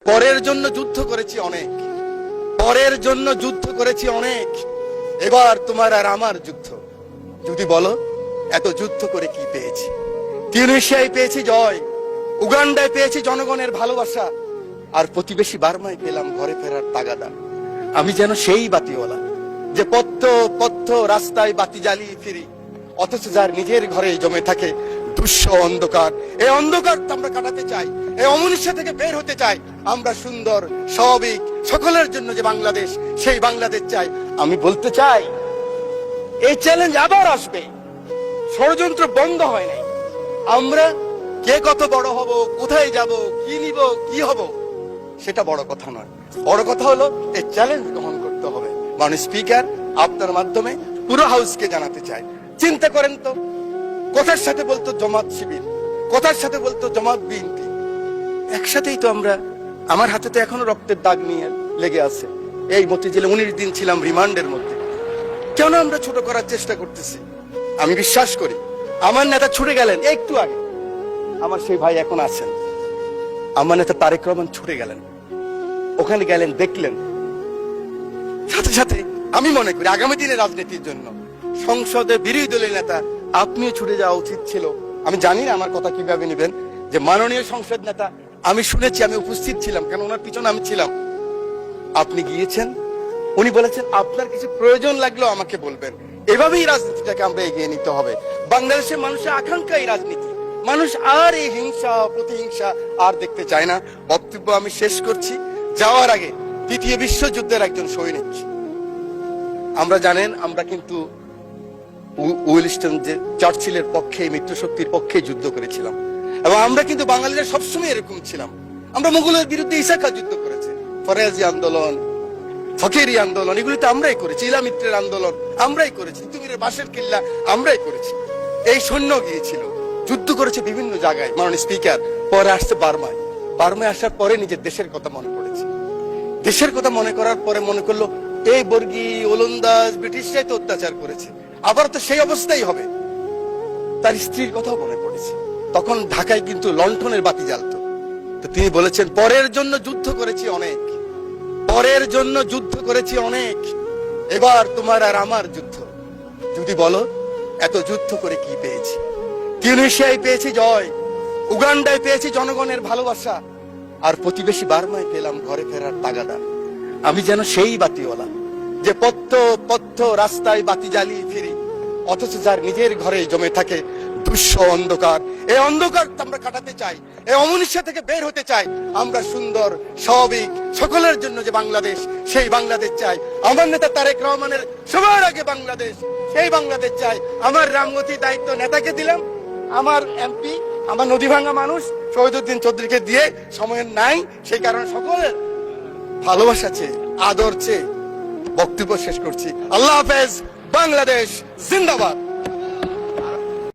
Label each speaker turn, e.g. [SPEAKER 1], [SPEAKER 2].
[SPEAKER 1] পরের জন্য যুদ্ধ করেছি অনেক, পরের জন্য যুদ্ধ করেছি অনেক, এবার তোমার আর আমার যুদ্ধ। যদি বলো এত যুদ্ধ করে কি পেয়েছি? তিউনিসিয়ায় পেয়েছি জয়, উগান্ডায় পেয়েছি জনগণের ভালোবাসা, আর প্রতিবেশী বার্মায় পেলাম ঘরে ফেরার তাগাদা। আমি যেন সেই বাতিওয়ালা যে পথ পথ রাস্তায় বাতি জ্বালিয়ে ফিরি, অথচ যার নিজের ঘরে জমে থাকে দুঃসহ অন্ধকার। এই অন্ধকার আমরা কাটাতে চাই, এই অমনুষ্য থেকে বের হতে চাই। আমরা সুন্দর স্বাভাবিক সকলের জন্য যে বাংলাদেশ, সেই বাংলাদেশ চাই। আমি বলতে চাই এই চ্যালেঞ্জ আবার আসবে, ষড়যন্ত্র বন্ধ হয় নাই। আমরা কে কত বড় হব, কোথায় যাব, কি নিব, কি হব, সেটা বড় কথা নয়। বড় কথা হলো এই চ্যালেঞ্জ গ্রহণ করতে হবে। মাননীয় স্পিকার, আপনার মাধ্যমে পুরো হাউসকে জানাতে চাই, চিন্তা করেন তো, কথার সাথে বলতো জামাত শিবির, কথার সাথে বলতো জামাত বিএনপি, একসাথেই তো আমরা। আমার হাতে তো এখনো রক্তের দাগ নিয়ে লেগে আছে। এই মতিঝিলে 19 দিন ছিলাম রিমান্ডের মধ্যে। কেন আমরা ছোট করার চেষ্টা করতেছি? আমি বিশ্বাস করি আমার নেতা ছুটে গেলেন একটু আগে, আমার সেই ভাই এখন আছেন। আমার নেতা তারেক রহমান ছুটে গেলেন, ওখানে গেলেন, দেখলেন। সাথে সাথে আমি মনে করি আগামী দিনের রাজনীতির জন্য সংসদে বিরোধী দলের নেতা আপনিও ছুটে যাওয়া উচিত ছিল। আমি জানি না আমার কথা কিভাবে নেবেন, যে মাননীয় সংসদ নেতা, আমি শুনেছি, আমি উপস্থিত ছিলাম, কেন ওনার পিছনে আমি ছিলাম। আপনি গিয়েছেন, উনি বলেছেন আপনার কিছু প্রয়োজন লাগলেও আমাকে বলবেন। এভাবেই রাজনীতিটাকে আমরা এগিয়ে নিতে হবে। বাংলাদেশের মানুষের আকাঙ্ক্ষা এই রাজনীতি। মানুষ আর এই হিংসা প্রতিহিংসা আর দেখতে চায় না। বক্তব্য আমি শেষ করছি। যাওয়ার আগে দ্বিতীয় বিশ্বযুদ্ধের একজন সৈনিক, আমরা জানেন আমরা কিন্তু উইলস্টন যে চার্চিলের পক্ষে, মিত্রশক্তির পক্ষে যুদ্ধ করেছিলাম, এবং আমরা কিন্তু বাঙালিরা সবসময় এরকম ছিলাম। আমরা মুঘলের বিরুদ্ধে ইসা খাঁ যুদ্ধ করেছে, ফরাজি আন্দোলন, ফকিরি আন্দোলন, এগুলি তো আমরাই করেছি। ইলামিত্রের আন্দোলন আমরাই করেছি, তিতুমিরের বাঁশের কিল্লা আমরাই করেছি। এই সৈন্য গিয়েছিল, যুদ্ধ করেছে বিভিন্ন জায়গায়। মাননীয় স্পিকার, পরে আসছে বার্মায়। বার্মায় আসার পরে নিজের দেশের কথা মনে পড়েছে। দেশের কথা মনে করার পরে মনে করলো এই বর্গী ওলন্দাজ ব্রিটিশরাই তো অত্যাচার করেছে, আবার তো সেই অবস্থাই হবে। তার স্ত্রীর কথাও মনে পড়েছে। তখন ঢাকায় কিন্তু লণ্ঠনের বাতি জ্বালতো। তো তিনি বলেছেন পরের জন্য যুদ্ধ করেছি অনেক, পরের জন্য যুদ্ধ করেছি অনেক, এবার তোমার আর আমার যুদ্ধ। যদি বলো এত যুদ্ধ করে কি পেয়েছি? তিউনিসিয়ায় পেয়েছি জয়, উগান্ডায় পেয়েছি জনগণের ভালোবাসা, আর প্রতিবেশী বার্মায় পেলাম ঘরে ফেরার তাগাদা। আমি যেন সেই বাতিওয়ালা যে পথ রাস্তায় বাতি জ্বালিয়ে ফিরি, অথচ যার নিজের ঘরে জমে থাকে দুঃসহ অন্ধকার। এই অন্ধকার আমরা কাটাতে চাই, এই অমনুষ্য থেকে বের হতে চাই। আমরা সুন্দর স্বাভাবিক সকলের জন্য যে বাংলাদেশ, সেই বাংলাদেশ চাই। আমার নেতা তারেক রহমানের সবার আগে বাংলাদেশ, সেই বাংলাদেশ চাই। আমার রামগতির দায়িত্ব নেতাকে দিলাম, আমার এমপি, আমার নদী ভাঙ্গা মানুষ শহীদুদ্দিন চৌধুরীকে দিয়ে সময়ের নাই, সেই কারণে সকলের ভালোবাসা চেয়ে, আদর চেয়ে বক্তব্য শেষ করছি। আল্লাহ হাফেজ। বাংলাদেশ জিন্দাবাদ।